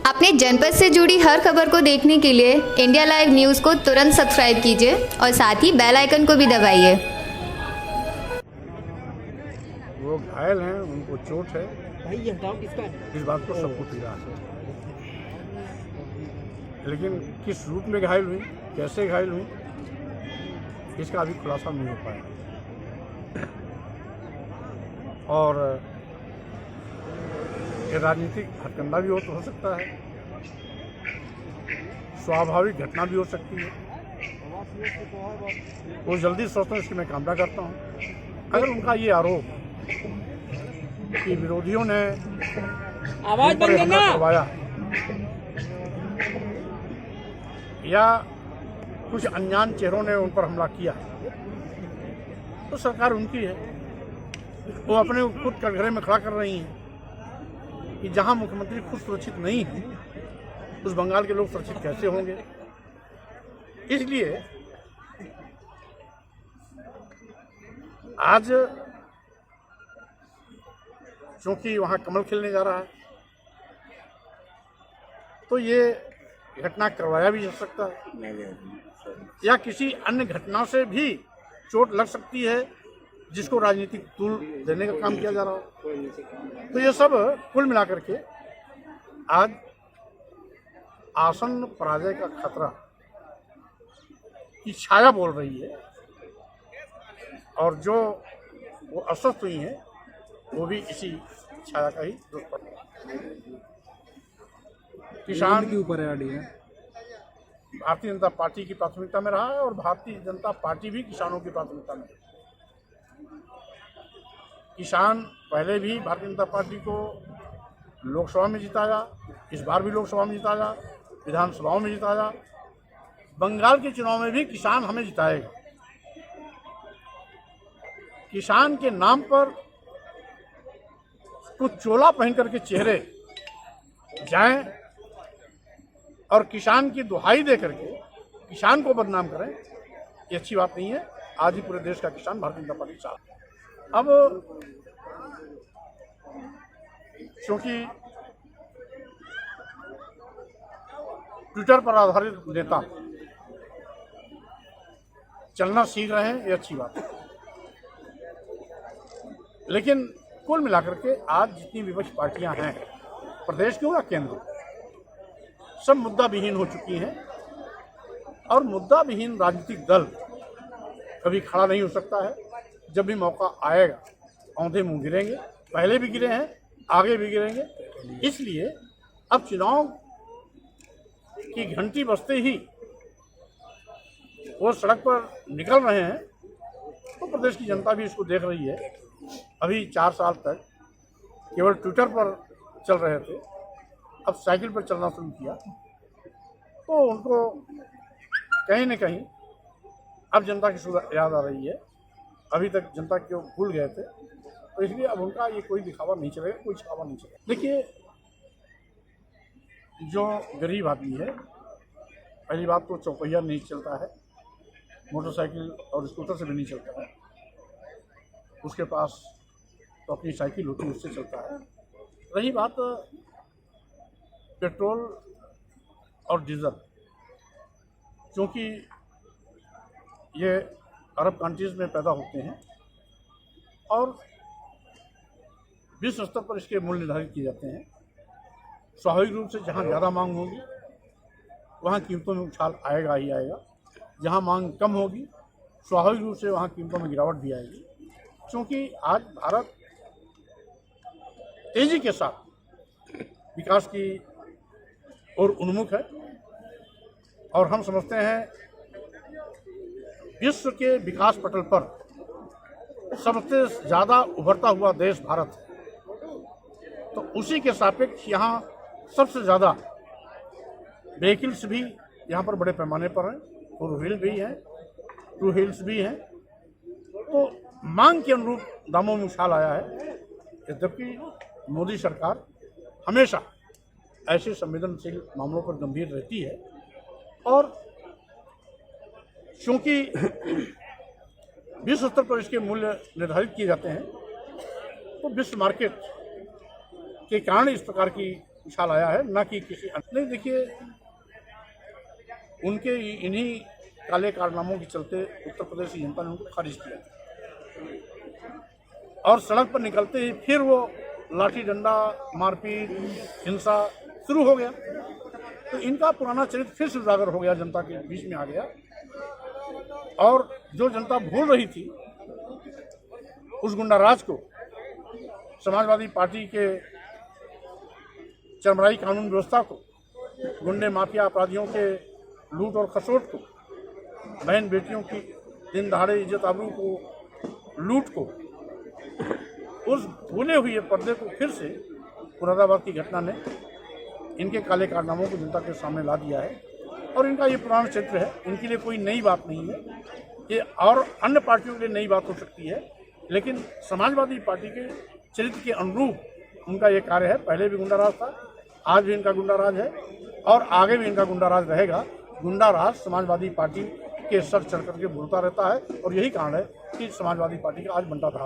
अपने जनपद से जुड़ी हर खबर को देखने के लिए इंडिया लाइव न्यूज़ को तुरंत सब्सक्राइब कीजिए और साथ ही बेल आइकन को भी दबाइए। वो घायल हैं, उनको चोट है। भाई ये हटाओ किसका है? इस बात को सबको पीड़ा है, लेकिन किस रूप में घायल हुई, कैसे घायल हुई, इसका अभी खुलासा नहीं हो पाया। और ये राजनीतिक हथकंडा भी हो सकता है, स्वाभाविक घटना भी हो सकती है। वो जल्दी सोचता हूँ, इसकी मैं कामना करता हूँ। अगर उनका ये आरोप कि विरोधियों ने आवाज बंद करना करवाया या कुछ अनजान चेहरों ने उन पर हमला किया, तो सरकार उनकी है। वो अपने खुद कटघरे में खड़ा कर रही हैं कि जहां मुख्यमंत्री खुद सुरक्षित नहीं है, उस बंगाल के लोग सुरक्षित कैसे होंगे। इसलिए आज क्योंकि वहां कमल खिलने जा रहा है, तो ये घटना करवाया भी जा सकता है या किसी अन्य घटना से भी चोट लग सकती है, जिसको राजनीतिक तूल देने का काम किया जा रहा हो। तो ये सब कुल मिलाकर के आज आसन्न पराजय का खतरा की छाया बोल रही है, और जो वो अस्वस्थ हुई हैं वो भी इसी छाया का ही दुष्परिणाम है। किसान के ऊपर है आड़ी है। भारतीय जनता पार्टी की प्राथमिकता में रहा है और भारतीय जनता पार्टी भी किसानों की प्राथमिकता में है। किसान पहले भी भारतीय जनता पार्टी को लोकसभा में जिताया, इस बार भी लोकसभा में जिताया, विधानसभाओं में जिताया, बंगाल के चुनाव में भी किसान हमें जिताएगा। किसान के नाम पर कुछ चोला पहन करके चेहरे जाएं और किसान की दुहाई दे करके किसान को बदनाम करें, ये अच्छी बात नहीं है। आज ही पूरे देश का किसान भारतीय जनता पार्टी साथ है। अब क्योंकि ट्विटर पर आधारित नेता चलना सीख रहे हैं, ये अच्छी बात है। लेकिन कुल मिलाकर के आज जितनी विपक्ष पार्टियां हैं प्रदेश के या केंद्र, सब मुद्दा विहीन हो चुकी हैं, और मुद्दा विहीन राजनीतिक दल कभी खड़ा नहीं हो सकता है। जब भी मौका आएगा औंधे मुंह गिरेंगे, पहले भी गिरे हैं, आगे भी गिरेंगे। इसलिए अब चुनाव की घंटी बजते ही वो सड़क पर निकल रहे हैं, तो प्रदेश की जनता भी इसको देख रही है। अभी 4 साल तक केवल ट्विटर पर चल रहे थे, अब साइकिल पर चलना शुरू किया, तो उनको कहीं न कहीं अब जनता की याद आ रही है। अभी तक जनता को भूल गए थे, तो इसलिए अब उनका ये कोई दिखावा नहीं चलेगा, कोई छावा नहीं चलेगा। देखिए, जो गरीब आदमी है, पहली बात तो चौपहिया नहीं चलता है, मोटरसाइकिल और स्कूटर से भी नहीं चलता है, उसके पास तो अपनी साइकिल होती है, उससे चलता है। रही बात पेट्रोल और डीजल, क्योंकि ये अरब कंट्रीज़ में पैदा होते हैं और विश्व स्तर पर इसके मूल्य निर्धारित किए जाते हैं। स्वाभाविक रूप से जहाँ ज़्यादा मांग होगी वहाँ कीमतों में उछाल आएगा ही आएगा, जहाँ मांग कम होगी स्वाभाविक रूप से वहाँ कीमतों में गिरावट भी आएगी। क्योंकि आज भारत तेज़ी के साथ विकास की ओर उन्मुख है, और हम समझते हैं विश्व के विकास पटल पर सबसे ज़्यादा उभरता हुआ देश भारत है। तो उसी के सापेक्ष यहाँ सबसे ज़्यादा व्हीकल्स भी यहाँ पर बड़े पैमाने पर हैं, 4 व्हील भी हैं, 2 व्हील्स भी हैं। तो मांग के अनुरूप दामों में उछाल आया है। यद्यपि मोदी सरकार हमेशा ऐसे संवेदनशील मामलों पर गंभीर रहती है, और क्योंकि विश्व स्तर पर इसके मूल्य निर्धारित किए जाते हैं, तो विश्व मार्केट के कारण इस प्रकार की उछाल आया है, न कि किसी अन्य। नहीं, देखिए, उनके इन्हीं काले कारनामों के चलते उत्तर प्रदेश की जनता ने उनको खारिज किया और सड़क पर निकलते ही फिर वो लाठी डंडा, मारपीट, हिंसा शुरू हो गया। तो इनका पुराना चरित्र फिर से उजागर हो गया, जनता के बीच में आ गया। और जो जनता भूल रही थी उस गुंडाराज को, समाजवादी पार्टी के चरमराई कानून व्यवस्था को, गुंडे माफिया अपराधियों के लूट और खसोट को, बहन बेटियों की दिन दहाड़े इज्जत आबरू को, लूट को, उस भूले हुए पर्दे को फिर से मुरादाबाद की घटना ने इनके काले कारनामों को जनता के सामने ला दिया है। और इनका ये पुराना चरित्र है, इनके लिए कोई नई बात नहीं है ये, और अन्य पार्टियों के लिए नई बात हो सकती है, लेकिन समाजवादी पार्टी के चरित्र के अनुरूप उनका ये कार्य है। पहले भी गुंडाराज था, आज भी इनका गुंडाराज है और आगे भी इनका गुंडाराज रहेगा। गुंडाराज समाजवादी पार्टी के सर चढ़ करके बोलता रहता है और यही कारण है कि समाजवादी पार्टी का आज बंटा धारा